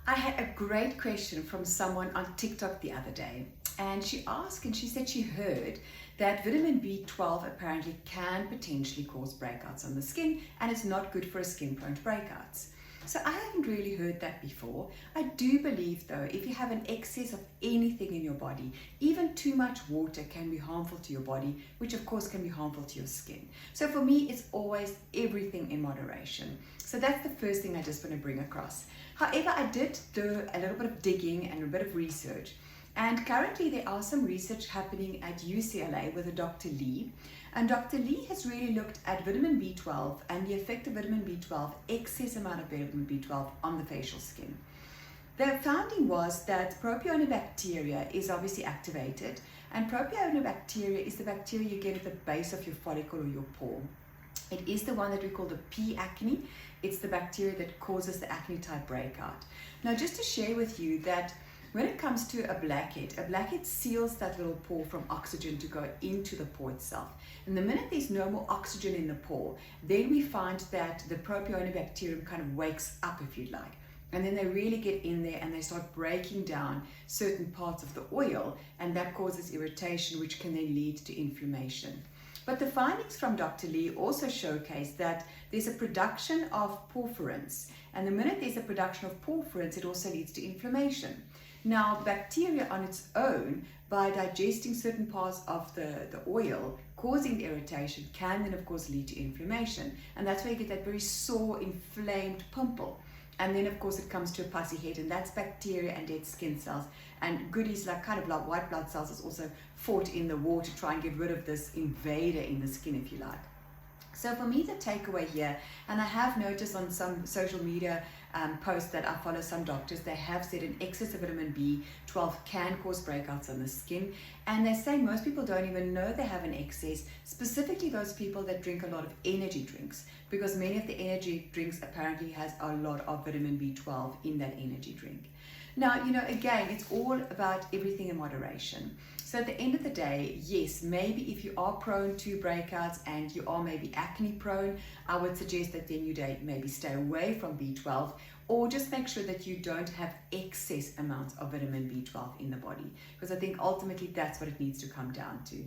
I had a great question from someone on TikTok the other day, and she asked and she said she heard that vitamin B12 apparently can potentially cause breakouts on the skin and it's not good for a skin prone to breakouts. So I haven't really heard that before. I do believe though, if you have an excess of anything in your body, even too much water can be harmful to your body, which of course can be harmful to your skin. So for me, it's always everything in moderation. So that's the first thing I just want to bring across. However, I did do a little bit of digging and a bit of research. And currently there are some research happening at UCLA with a Dr. Lee. And Dr. Lee has really looked at vitamin B12 and the effect of vitamin B12, excess amount of vitamin B12 on the facial skin. Their finding was that propionibacteria is obviously activated, and propionibacteria is the bacteria you get at the base of your follicle or your pore. It is the one that we call the P. acne. It's the bacteria that causes the acne type breakout. Now, just to share with you that when it comes to a blackhead seals that little pore from oxygen to go into the pore itself. And the minute there's no more oxygen in the pore, then we find that the propionibacterium kind of wakes up, if you like. And then they really get in there and they start breaking down certain parts of the oil, and that causes irritation, which can then lead to inflammation. But the findings from Dr. Lee also showcase that there's a production of porphyrins, and the minute there's a production of porphyrins, it also leads to inflammation. Now, bacteria on its own, by digesting certain parts of the oil, causing the irritation, can then of course lead to inflammation. And that's where you get that very sore, inflamed pimple. And then of course it comes to a pussy head, and that's bacteria and dead skin cells. And goodies like white blood cells is also fought in the war to try and get rid of this invader in the skin, if you like. So for me, the takeaway here, and I have noticed on some social media posts that I follow some doctors, they have said an excess of vitamin B12 can cause breakouts on the skin. And they say most people don't even know they have an excess, specifically those people that drink a lot of energy drinks, because many of the energy drinks apparently has a lot of vitamin B12 in that energy drink. Now, again, it's all about everything in moderation. So at the end of the day, yes, maybe if you are prone to breakouts and you are maybe acne prone, I would suggest that then you maybe stay away from B12, or just make sure that you don't have excess amounts of vitamin B12 in the body, because I think ultimately that's what it needs to come down to.